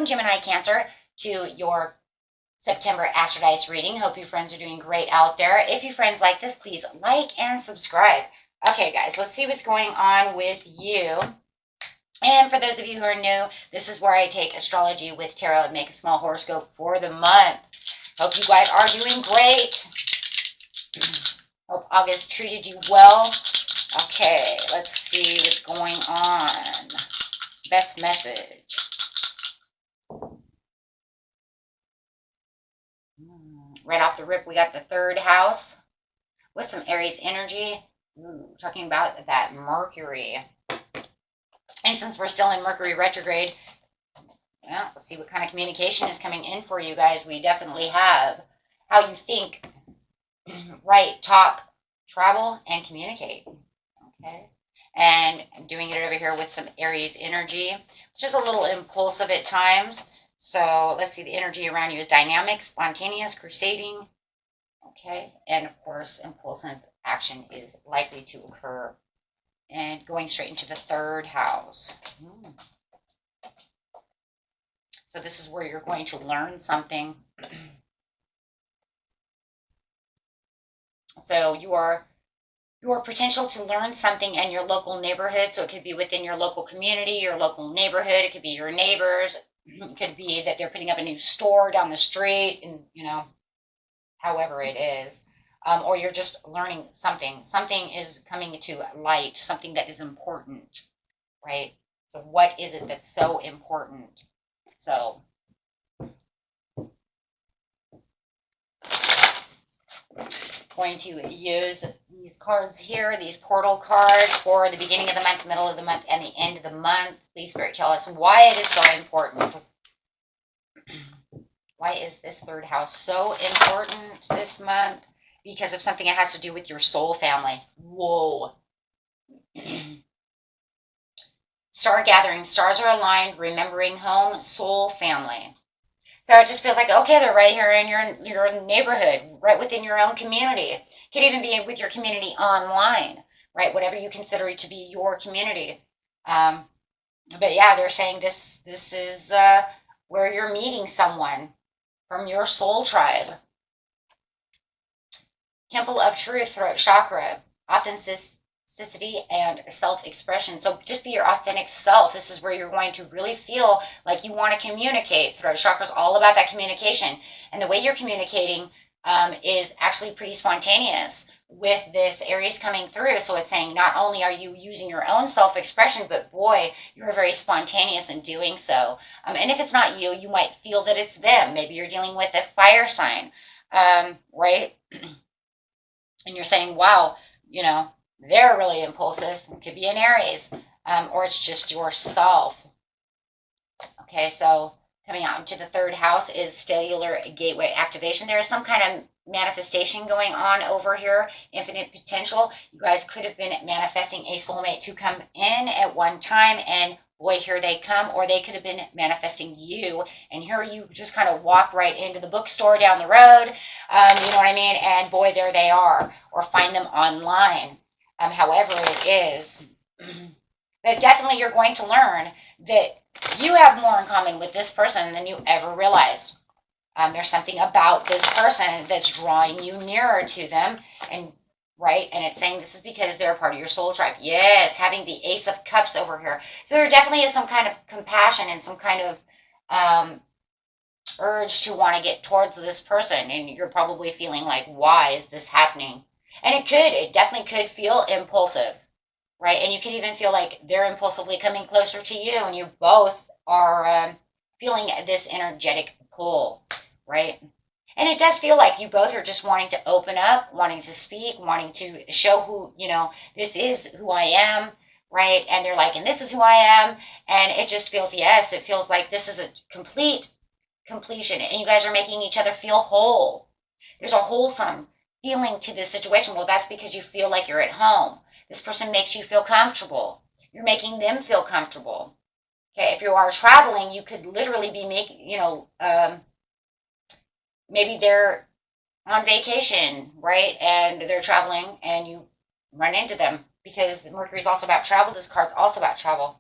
Welcome, Gemini Cancer, to your September Astro Dice reading. Hope you friends are doing great out there. If you friends like this, please like and subscribe. Okay, guys, let's see what's going on with you. And for those of you who are new, this is where I take astrology with tarot and make a small horoscope for the month. Hope you guys are doing great. Hope August treated you well. Okay, let's see what's going on. Best message. Right off the rip, we got the third house with some Aries energy. Ooh, talking about that Mercury. And since we're still in Mercury retrograde, well, let's see what kind of communication is coming in for you guys. We definitely have how you think, right, talk, travel, and communicate. Okay. And I'm doing it over here with some Aries energy, which is a little impulsive at times. So let's see, the energy around you is dynamic, spontaneous, crusading. Okay. And of course, impulsive action is likely to occur. And going straight into the third house. So this is where you're going to learn something. So your potential to learn something in your local neighborhood. So it could be within your local community, your local neighborhood. It could be your neighbors. It could be that they're putting up a new store down the street, and however it is. Or you're just learning something. Something is coming to light, something that is important, right? So what is it that's so important? So going to use these cards here, these portal cards for the beginning of the month, middle of the month, and the end of the month. Please, Spirit, tell us why it is so important. Why is this third house so important this month? Because of something that has to do with your soul family. Whoa. Star gathering. Stars are aligned. Remembering home. Soul family. So it just feels like, okay, they're right here in your neighborhood, right within your own community. Could even be with your community online, right? Whatever you consider to be your community. But yeah, they're saying this is where you're meeting someone from your soul tribe. Temple of Truth, throat chakra, authenticity and self-expression. So just be your authentic self. This is where you're going to really feel like you want to communicate. Throat chakra is all about that communication. And the way you're communicating is actually pretty spontaneous with this Aries coming through. So it's saying not only are you using your own self-expression, but boy, you're very spontaneous in doing so. And if it's not you, you might feel that it's them. Maybe you're dealing with a fire sign, right? And you're saying, wow, they're really impulsive. It could be an Aries, or it's just yourself. Okay, so coming out into the third house is stellar gateway activation. There is some kind of manifestation going on over here, infinite potential. You guys could have been manifesting a soulmate to come in at one time, and boy, here they come. Or they could have been manifesting you, and here you just kind of walk right into the bookstore down the road, you know what I mean? And boy, there they are. Or find them online, however it is. But definitely you're going to learn that you have more in common with this person than you ever realized. There's something about this person that's drawing you nearer to them, and right? And it's saying this is because they're a part of your soul tribe. Yes, having the Ace of Cups over here. So there definitely is some kind of compassion and some kind of urge to want to get towards this person. And you're probably feeling like, why is this happening? And it definitely could feel impulsive, right? And you could even feel like they're impulsively coming closer to you, and you both are feeling this energetic pull, right? And it does feel like you both are just wanting to open up, wanting to speak, wanting to show who, this is who I am, right? And they're like, and this is who I am. And it just feels, yes, it feels like this is a complete completion. And you guys are making each other feel whole. There's a wholesome feeling to this situation. Well, that's because you feel like you're at home. This person makes you feel comfortable. You're making them feel comfortable. Okay, if you are traveling, you could literally be making, maybe they're on vacation, right? And they're traveling and you run into them because Mercury is also about travel. This card's also about travel.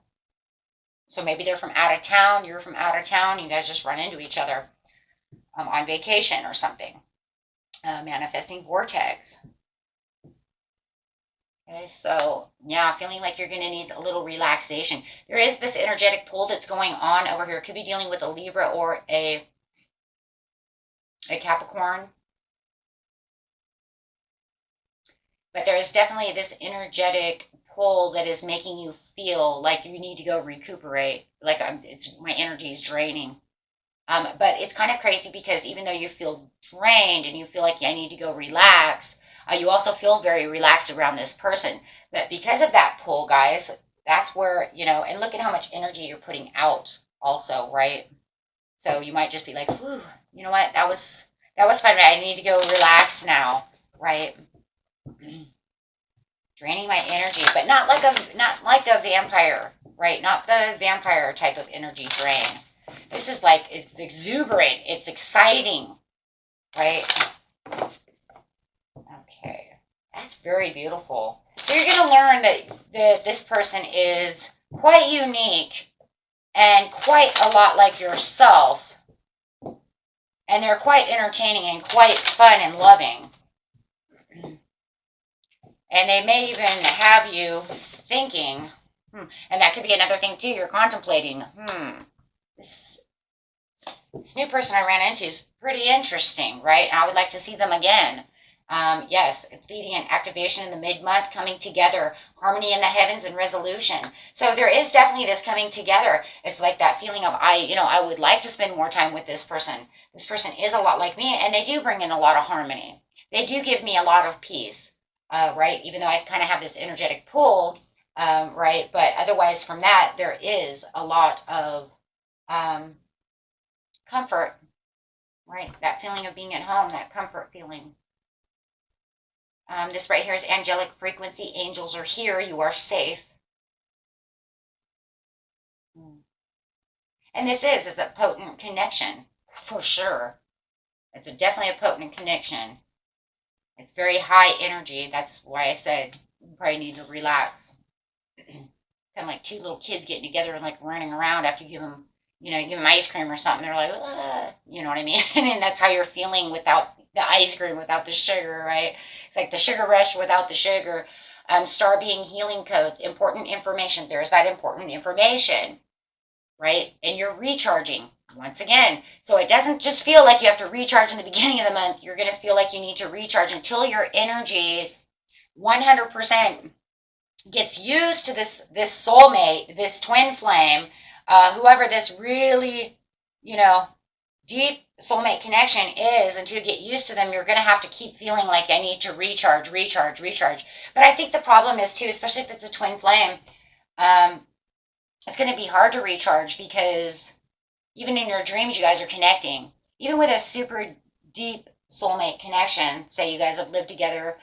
So maybe they're from out of town, you're from out of town, you guys just run into each other on vacation or something. Manifesting vortex. Okay, so yeah, feeling like you're going to need a little relaxation. There is this energetic pull that's going on over here. It could be dealing with a Libra or a Capricorn. But there is definitely this energetic pull that is making you feel like you need to go recuperate. Like my energy is draining. But it's kind of crazy because even though you feel drained and you feel like I need to go relax, you also feel very relaxed around this person. But because of that pull, guys, that's where, and look at how much energy you're putting out also, right? So you might just be like, whew, you know what? That was fun. I need to go relax now, right? Draining my energy, but not like a vampire, right? Not the vampire type of energy drain. This is like, it's exuberant, it's exciting, right? Okay, that's very beautiful. So you're going to learn that this person is quite unique and quite a lot like yourself, and they're quite entertaining and quite fun and loving. And they may even have you thinking, and that could be another thing too, you're contemplating, this new person I ran into is pretty interesting, right? I would like to see them again. Yes, leading an activation in the mid-month, coming together, harmony in the heavens and resolution. So there is definitely this coming together. It's like that feeling of, I would like to spend more time with this person. This person is a lot like me, and they do bring in a lot of harmony. They do give me a lot of peace, right? Even though I kind of have this energetic pull, right? But otherwise from that, there is a lot of comfort, right? That feeling of being at home, that comfort feeling. This right here is angelic frequency. Angels are here. You are safe. And this is a potent connection, for sure. It's definitely a potent connection. It's very high energy. That's why I said you probably need to relax. Kind of like two little kids getting together and like running around after you give them, give them ice cream or something. They're like, you know what I mean? And that's how you're feeling without the ice cream, without the sugar, right? It's like the sugar rush without the sugar. Star being healing codes, important information. There's that important information, right? And you're recharging once again. So it doesn't just feel like you have to recharge in the beginning of the month. You're going to feel like you need to recharge until your energies 100% gets used to this soulmate, this twin flame, whoever this really, deep soulmate connection is. Until you get used to them, you're going to have to keep feeling like I need to recharge. But I think the problem is too, especially if it's a twin flame, it's going to be hard to recharge because even in your dreams, you guys are connecting. Even with a super deep soulmate connection, say you guys have lived together,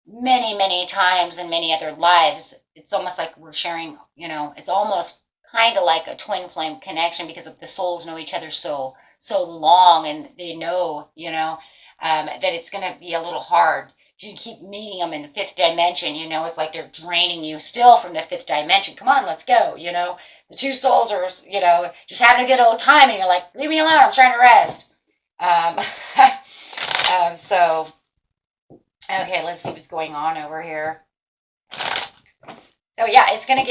many, many times in many other lives, it's almost like we're sharing, it's almost kind of like a twin flame connection because of the souls know each other so long, and they know, that it's going to be a little hard. You keep meeting them in the fifth dimension, it's like they're draining you still from the fifth dimension. Come on, let's go, The two souls are, just having a good old time, and you're like, leave me alone, I'm trying to rest. So, okay, let's see what's going on over here. So yeah, it's gonna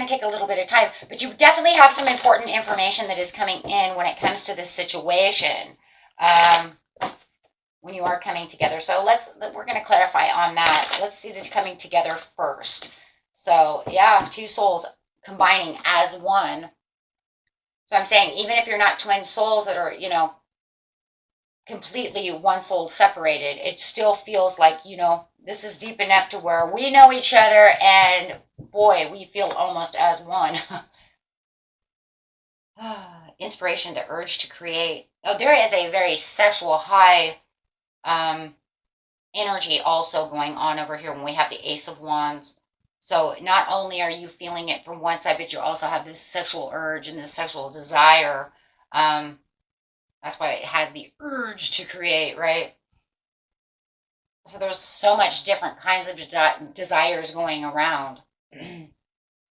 take a little bit of time, but you definitely have some important information that is coming in when it comes to this situation. When you are coming together. So we're going to clarify on that. Let's see the coming together first. So yeah, two souls combining as one. So I'm saying, even if you're not twin souls that are, completely one soul separated, it still feels like, this is deep enough to where we know each other, and boy, we feel almost as one. Inspiration, the urge to create. Oh, there is a very sexual high energy also going on over here when we have the Ace of Wands. So not only are you feeling it from one side, but you also have this sexual urge and this sexual desire. That's why it has the urge to create, right? So there's so much different kinds of desires going around.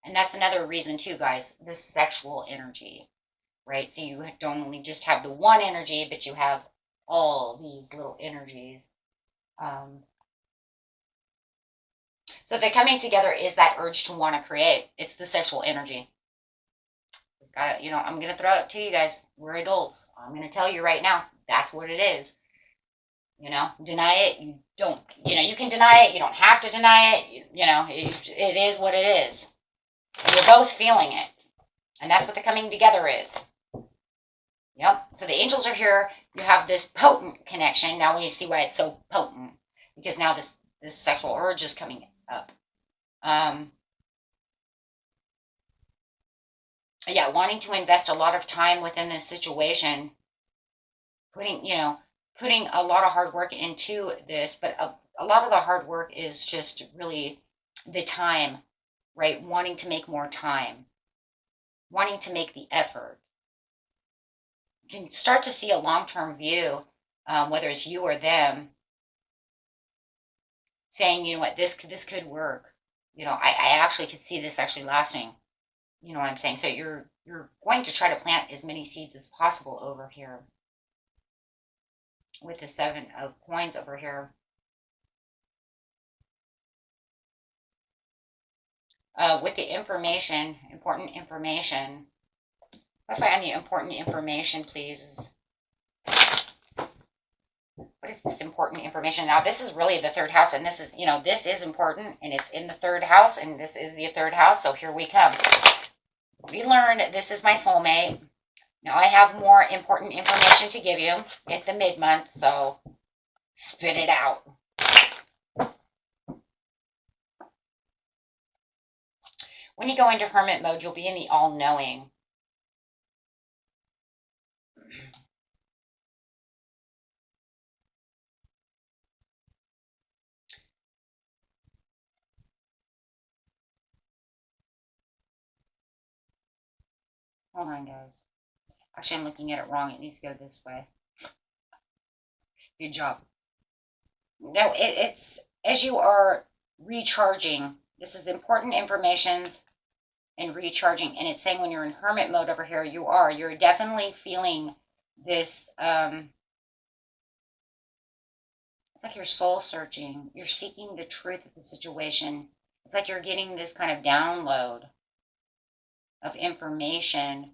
And that's another reason too, guys, this sexual energy, right? So you don't only just have the one energy, but you have all these little energies. So the coming together is that urge to want to create. It's the sexual energy. It's got, I'm going to throw it to you guys. We're adults. I'm going to tell you right now, that's what it is. Deny it. You don't, you can deny it. You don't have to deny it. It is what it is. And you're both feeling it. And that's what the coming together is. Yep. So the angels are here. You have this potent connection. Now we see why it's so potent. Because now this sexual urge is coming up. Yeah, wanting to invest a lot of time within this situation, putting a lot of hard work into this, but a lot of the hard work is just really the time, right? Wanting to make more time, wanting to make the effort. You can start to see a long-term view, whether it's you or them, saying, you know what, this could work. I actually could see this actually lasting. You know what I'm saying? So you're going to try to plant as many seeds as possible over here with the 7 of coins over here. With the information, important information. If I find the important information, please. What is this important information? Now, this is really the 3rd house, and this is, this is important, and it's in the 3rd house, and this is the 3rd house, so here we come. We learned this is my soulmate. Now, I have more important information to give you at the mid-month, so spit it out. When you go into hermit mode, you'll be in the all-knowing. Hold on, guys. Actually, I'm looking at it wrong. It needs to go this way. Good job. No, it's as you are recharging. This is important information and recharging. And it's saying when you're in hermit mode over here, you're definitely feeling this. It's like you're soul searching. You're seeking the truth of the situation. It's like you're getting this kind of download of information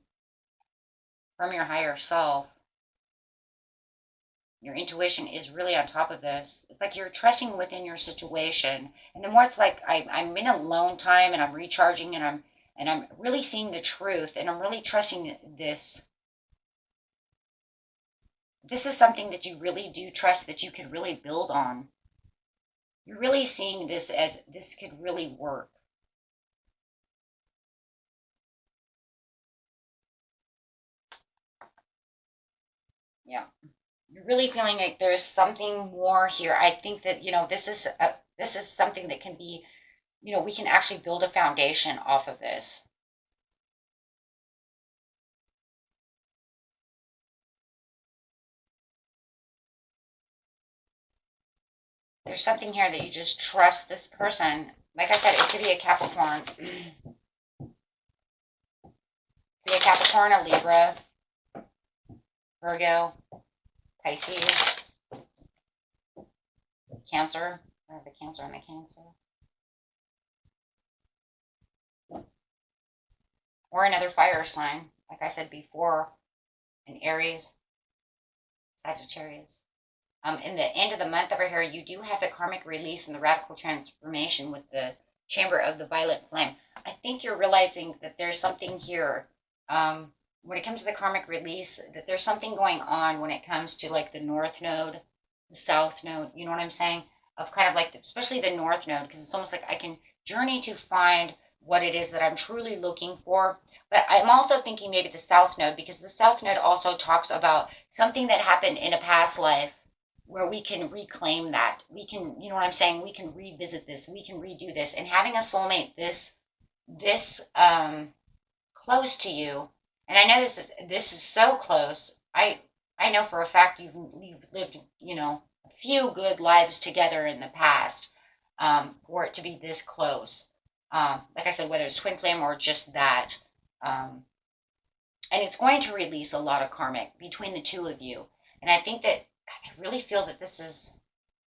from your higher self. Your intuition is really on top of this. It's like you're trusting within your situation. And the more it's like I'm in alone time and I'm recharging and I'm really seeing the truth and I'm really trusting this. This is something that you really do trust that you could really build on. You're really seeing this as this could really work. Yeah. You're really feeling like there's something more here. I think that, this is something that can be, we can actually build a foundation off of this. There's something here that you just trust this person. Like I said, it could be a Capricorn. It could be a Capricorn, a Libra, Virgo, Pisces, Cancer. I have the Cancer and the Cancer. Or another fire sign, like I said before, an Aries, Sagittarius. In the end of the month over here, you do have the karmic release and the radical transformation with the Chamber of the Violet Flame. I think you're realizing that there's something here. When it comes to the karmic release, that there's something going on when it comes to like the North Node, the South Node, you know what I'm saying? Of kind of like, especially the North Node, because it's almost like I can journey to find what it is that I'm truly looking for. But I'm also thinking maybe the South Node, because the South Node also talks about something that happened in a past life where we can reclaim that. We can, you know what I'm saying? We can revisit this. We can redo this. And having a soulmate this close to you, and I know this is so close. I know for a fact you've lived, a few good lives together in the past, for it to be this close. Like I said, whether it's twin flame or just that. And it's going to release a lot of karmic between the two of you. And I think that I really feel that this is,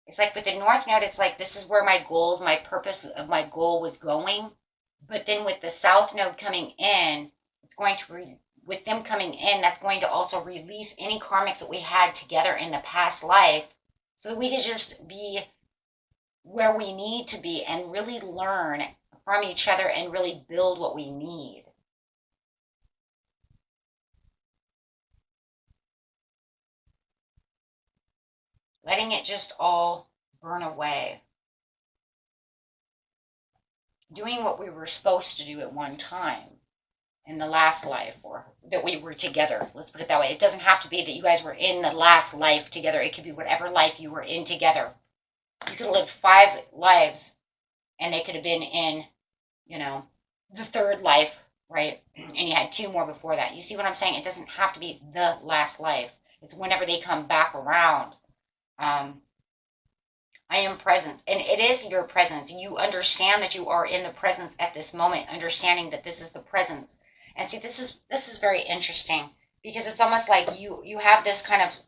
it's like with the North Node, it's like this is where my goals, my purpose of my goal was going. But then with the South Node coming in, it's going to, with them coming in, that's going to also release any karmics that we had together in the past life so that we could just be where we need to be and really learn from each other and really build what we need. Letting it just all burn away. Doing what we were supposed to do at one time in the last life, or that we were together. Let's put it that way. It doesn't have to be that you guys were in the last life together. It could be whatever life you were in together. You could have lived 5 lives and they could have been in, you know, the 3rd life, right? And you had 2 more before that. You see what I'm saying? It doesn't have to be the last life. It's whenever they come back around. I am presence, and it is your presence. You understand that you are in the presence at this moment, understanding that this is the presence. And see, this is very interesting because it's almost like you have this kind of,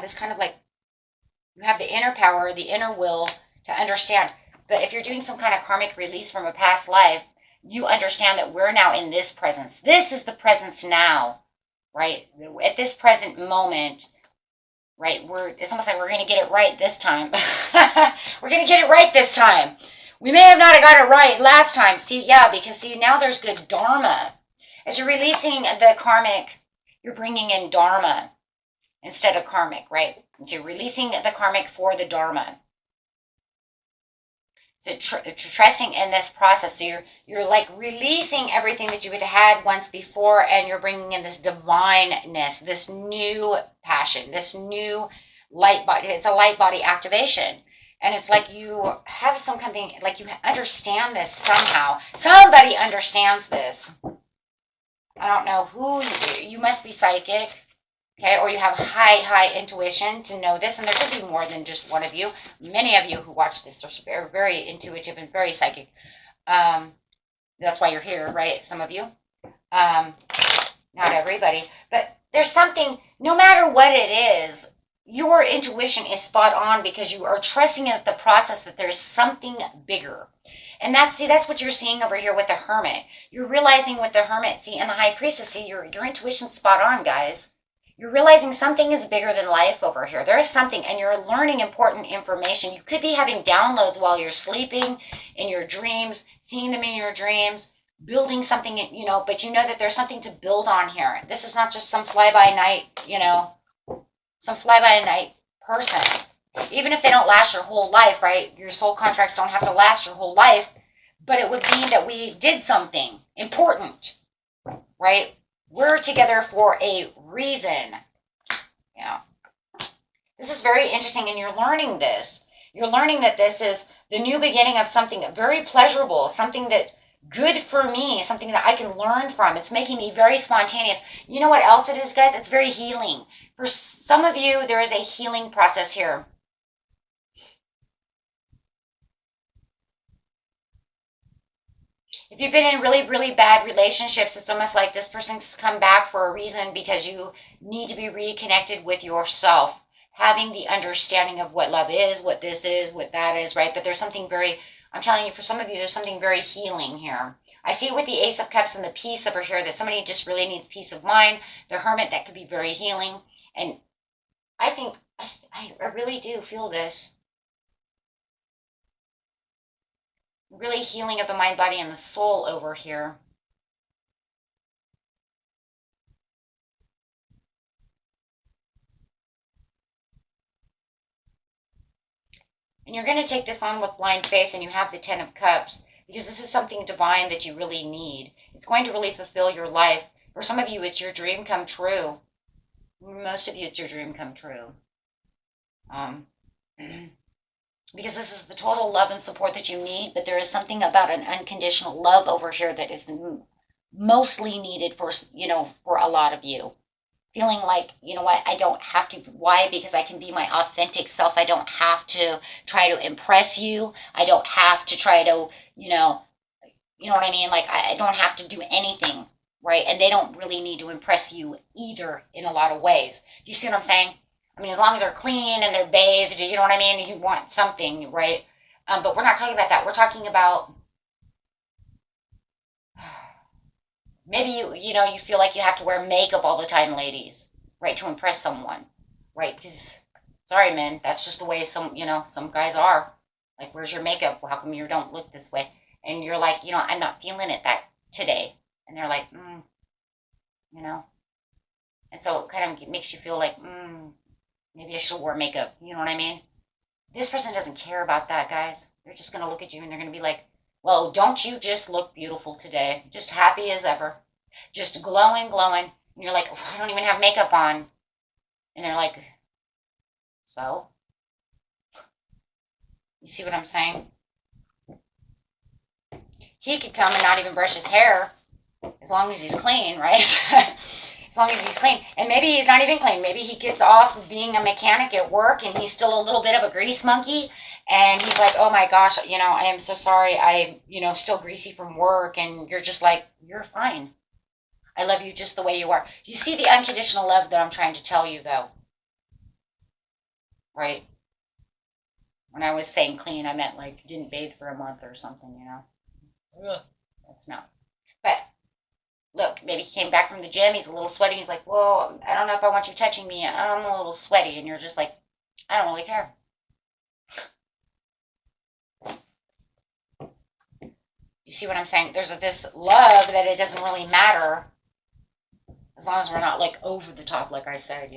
this kind of like, you have the inner power, the inner will to understand. But if you're doing some kind of karmic release from a past life, you understand that we're now in this presence. This is the presence now, right? At this present moment, right? It's almost like we're going to get it right this time. We're going to get it right this time. We may have not got it right last time. See, because see, now there's good dharma. As you're releasing the karmic, you're bringing in dharma instead of karmic, right? So you're releasing the karmic for the dharma. So trusting in this process. So you're like releasing everything that you had once before, and you're bringing in this divineness, this new passion, this new light body. It's a light body activation. And it's like you have some kind of thing, like you understand this somehow. Somebody understands this. I don't know who you must be psychic. Okay, or you have high intuition to know this, and there could be more than just one of you. Many of you who watch this are very intuitive and very psychic. That's why you're here, right? Some of you. Not everybody. But there's something, no matter what it is, your intuition is spot on because you are trusting in the process that there's something bigger. And that's what you're seeing over here with the Hermit. You're realizing with the Hermit, see, and the High Priestess, see, your intuition's spot on, guys. You're realizing something is bigger than life over here. There is something, and you're learning important information. You could be having downloads while you're sleeping, in your dreams, seeing them in your dreams, building something, but you know that there's something to build on here. This is not just some fly-by-night, some fly-by-night person. Even if they don't last your whole life, right? Your soul contracts don't have to last your whole life, but it would mean that we did something important, right? We're together for a reason. This is very interesting, and you're learning this. You're learning that this is the new beginning of something very pleasurable, something that good for me, something that I can learn from. It's making me very spontaneous. You know what else it is, guys? It's very healing. For some of you, there is a healing process here. If you've been in really, really bad relationships, it's almost like this person's come back for a reason because you need to be reconnected with yourself, having the understanding of what love is, what this is, what that is, right? But there's something very, I'm telling you, for some of you, there's something very healing here. I see with the Ace of Cups and the Peace over here that somebody just really needs peace of mind. The Hermit, that could be very healing. And I think, I really do feel this. Really healing of the mind, body, and the soul over here. And you're going to take this on with blind faith, and you have the 10 of Cups, because this is something divine that you really need. It's going to really fulfill your life. For some of you, it's your dream come true. Most of you, it's your dream come true. Because this is the total love and support that you need, but there is something about an unconditional love over here that is mostly needed for a lot of you. Feeling like, you know what, I don't have to. Why? Because I can be my authentic self. I don't have to try to impress you. I don't have to try to, You know what I mean? Like, I don't have to do anything, right? And they don't really need to impress you either in a lot of ways. You see what I'm saying? I mean, as long as they're clean and they're bathed, you know what I mean? You want something, right? But we're not talking about that. We're talking about maybe you feel like you have to wear makeup all the time, ladies, right, to impress someone, right? Because sorry, men, that's just the way some guys are. Like, where's your makeup? How come you don't look this way? And you're like, I'm not feeling it that today. And they're like, you know. And so it kind of makes you feel like, maybe I should wear makeup. You know what I mean? This person doesn't care about that, guys. They're just gonna look at you and they're gonna be like, well, don't you just look beautiful today? Just happy as ever. Just glowing, glowing. And you're like, oh, I don't even have makeup on. And they're like, so? You see what I'm saying? He could come and not even brush his hair as long as he's clean, right? As long as he's clean. And maybe he's not even clean. Maybe he gets off of being a mechanic at work and he's still a little bit of a grease monkey. And he's like, oh my gosh, I am so sorry. Still greasy from work. And you're just like, you're fine. I love you just the way you are. Do you see the unconditional love that I'm trying to tell you, though? Right? When I was saying clean, I meant like didn't bathe for a month or something. Ugh. That's not. But look, maybe he came back from the gym. He's a little sweaty. He's like, whoa, I don't know if I want you touching me. I'm a little sweaty. And you're just like, I don't really care. You see what I'm saying? There's this love that it doesn't really matter as long as we're not like over the top, like I said.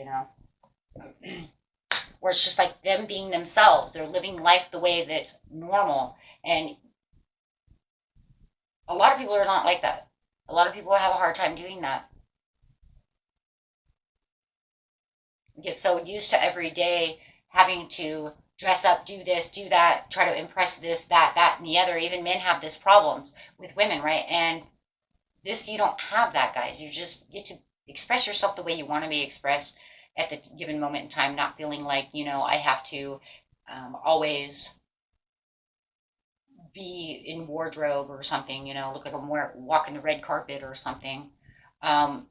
Where it's just like them being themselves. They're living life the way that's normal. And a lot of people are not like that. A lot of people have a hard time doing that. We get so used to every day having to dress up, do this, do that, try to impress this, that, and the other. Even men have this problems with women, right? And this, you don't have that, guys. You just get to express yourself the way you want to be expressed at the given moment in time, not feeling like, I have to always be in wardrobe or something, look like I'm walking the red carpet or something. And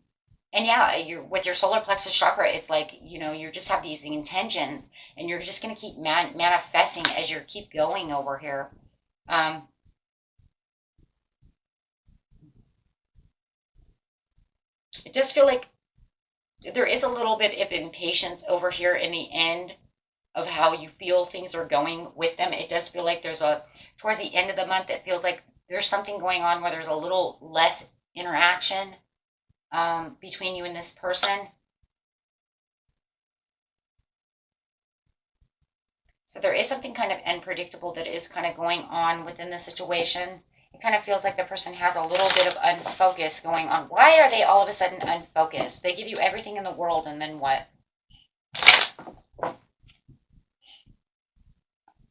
yeah, you're with your solar plexus chakra, it's like, you just have these intentions and you're just going to keep manifesting as you keep going over here. It does feel like there is a little bit of impatience over here in the end of how you feel things are going with them. It does feel like towards the end of the month, it feels like there's something going on where there's a little less interaction between you and this person. So there is something kind of unpredictable that is kind of going on within the situation. It kind of feels like the person has a little bit of unfocus going on. Why are they all of a sudden unfocused? They give you everything in the world and then what?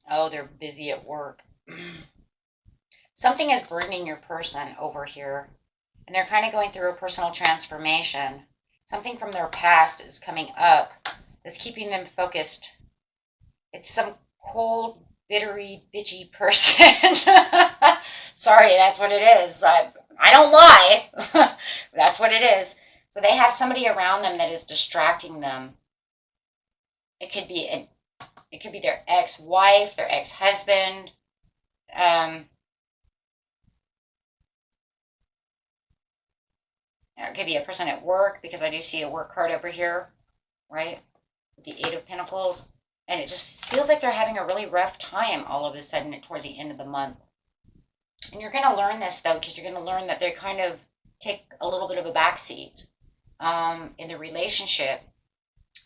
Oh, they're busy at work. Something is burdening your person over here. And they're kind of going through a personal transformation. Something from their past is coming up that's keeping them focused. It's some cold, bittery, bitchy person. Sorry, that's what it is. I don't lie. That's what it is. So they have somebody around them that is distracting them. It could be their ex-wife, their ex-husband. It could be a person at work, because I do see a work card over here, right? The Eight of Pentacles. And it just feels like they're having a really rough time all of a sudden towards the end of the month. And you're going to learn this, though, because you're going to learn that they kind of take a little bit of a backseat in the relationship.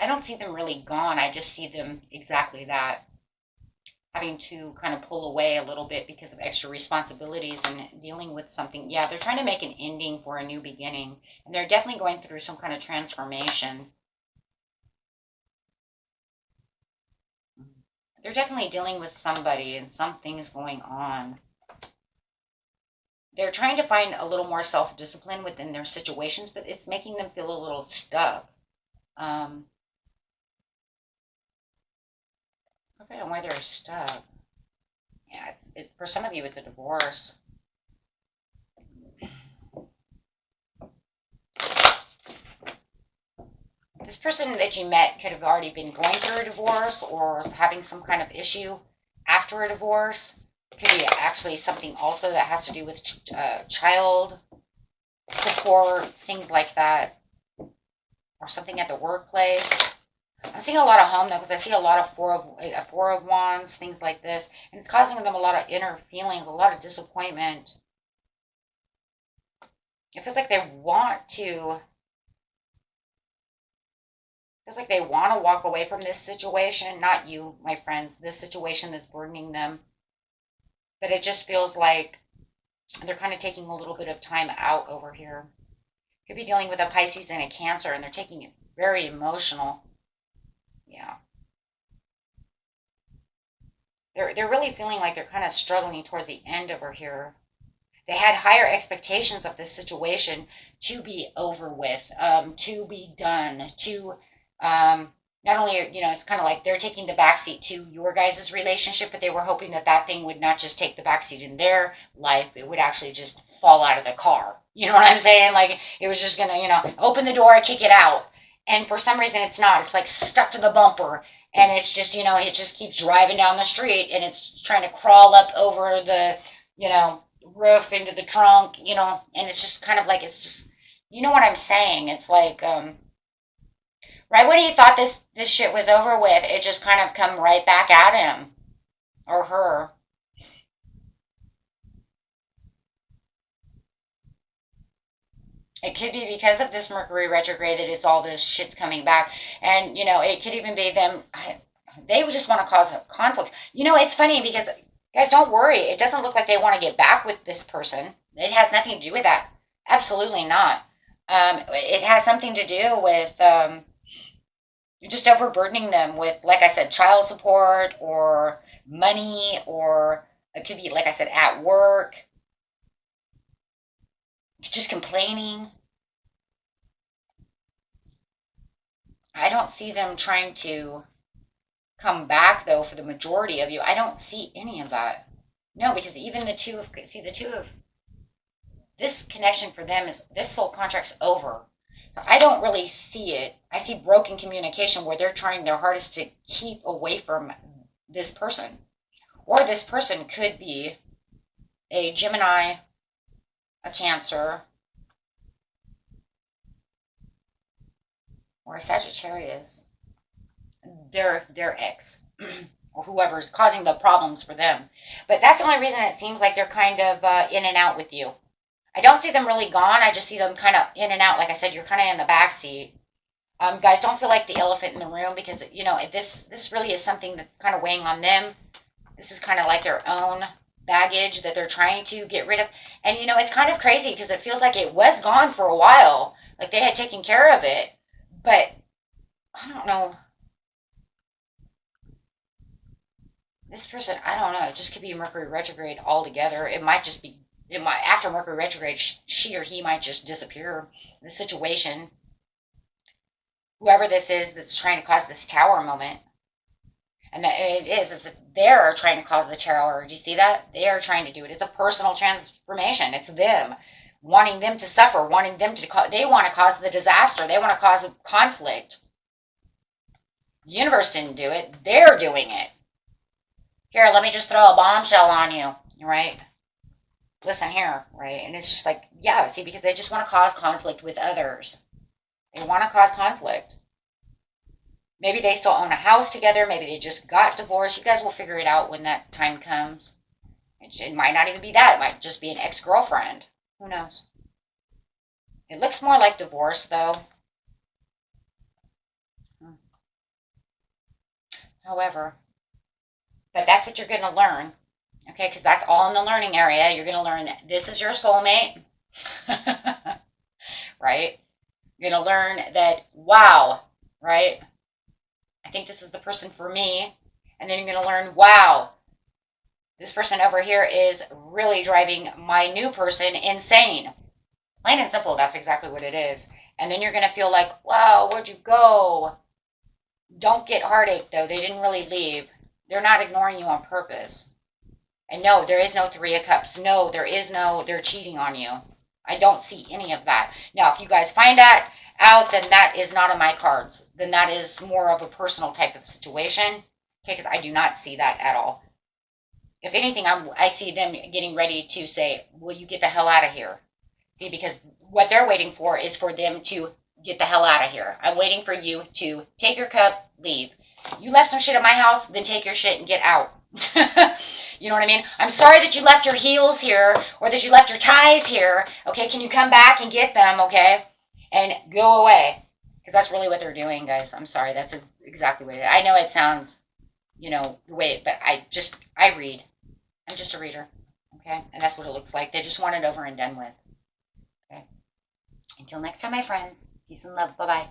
I don't see them really gone. I just see them exactly that. Having to kind of pull away a little bit because of extra responsibilities and dealing with something. Yeah, they're trying to make an ending for a new beginning. And they're definitely going through some kind of transformation. They're definitely dealing with somebody and something's going on. They're trying to find a little more self-discipline within their situations, but it's making them feel a little stuck. Look at why they're stuck. Yeah, for some of you, it's a divorce. This person that you met could have already been going through a divorce or having some kind of issue after a divorce. It could be actually something also that has to do with child support, things like that, or something at the workplace. I'm seeing a lot of home though, because I see a lot of four of wands, things like this, and it's causing them a lot of inner feelings, a lot of disappointment. It feels like they want to. Feels like they want to walk away from this situation. Not you, my friends. This situation is burdening them, but it just feels like they're kind of taking a little bit of time out over here. Could be dealing with a Pisces and a Cancer, and they're taking it very emotional. Yeah. They're really feeling like they're kind of struggling towards the end over here. They had higher expectations of this situation to be over with, to be done, to not only, it's kind of like they're taking the backseat to your guys' relationship, but they were hoping that that thing would not just take the backseat in their life, it would actually just fall out of the car. You know what I'm saying? Like it was just gonna, open the door, kick it out. And for some reason it's not. It's like stuck to the bumper. And it's just, it just keeps driving down the street and it's trying to crawl up over the, roof into the trunk, and it's just kind of like, it's just, you know what I'm saying? It's like, right when he thought this shit was over with, it just kind of come right back at him or her. It could be because of this Mercury retrograde that it's all this shit's coming back. And, it could even be them, they would just want to cause a conflict. It's funny because, guys, don't worry. It doesn't look like they want to get back with this person. It has nothing to do with that. Absolutely not. It has something to do with just overburdening them with, like I said, child support or money, or it could be, like I said, at work, just complaining. I don't see them trying to come back, though, for the majority of you. I don't see any of that. No, because even the two of this connection for them is, this soul contract's over. So I don't really see it. I see broken communication where they're trying their hardest to keep away from this person. Or this person could be a Gemini, a Cancer, or a Sagittarius. Their ex. Or whoever is causing the problems for them. But that's the only reason it seems like they're kind of in and out with you. I don't see them really gone. I just see them kind of in and out. Like I said, you're kind of in the back seat. Guys, don't feel like the elephant in the room because, this really is something that's kind of weighing on them. This is kind of like their own baggage that they're trying to get rid of. And, it's kind of crazy because it feels like it was gone for a while. Like they had taken care of it. But, I don't know. This person, I don't know. It just could be Mercury retrograde altogether. It might just be, after Mercury retrograde, she or he might just disappear. The situation, whoever this is that's trying to cause this tower moment, and that it's they're trying to cause the tower. Do you see that? They are trying to do it. It's a personal transformation. It's them wanting them to suffer, wanting them to. They want to cause the disaster. They want to cause conflict. The universe didn't do it. They're doing it. Here, let me just throw a bombshell on you, right? Listen here, right? And it's just like, yeah, see, because they just want to cause conflict with others. They want to cause conflict. Maybe they still own a house together. Maybe they just got divorced. You guys will figure it out when that time comes. It might not even be that. It might just be an ex-girlfriend. Who knows? It looks more like divorce, though. However, but that's what you're going to learn. Okay, because that's all in the learning area. You're going to learn that this is your soulmate. Right? You're going to learn that, wow, right? I think this is the person for me. And then you're going to learn, wow, this person over here is really driving my new person insane. Plain and simple, that's exactly what it is. And then you're going to feel like, wow, where'd you go? Don't get heartache, though. They didn't really leave. They're not ignoring you on purpose. And no, there is no Three of Cups. No, there is no, they're cheating on you. I don't see any of that. Now, if you guys find that out, then that is not on my cards. Then that is more of a personal type of situation. Okay, because I do not see that at all. If anything, I see them getting ready to say, will you get the hell out of here? See, because what they're waiting for is for them to get the hell out of here. I'm waiting for you to take your cup, leave. You left some shit at my house, then take your shit and get out. You know what I mean? I'm sorry that you left your heels here or that you left your ties here. Okay, can you come back and get them, okay? And go away. Because that's really what they're doing, guys. I'm sorry. That's exactly what it is. I know it sounds, the way, but I read. I'm just a reader. Okay? And that's what it looks like. They just want it over and done with. Okay? Until next time, my friends. Peace and love. Bye-bye.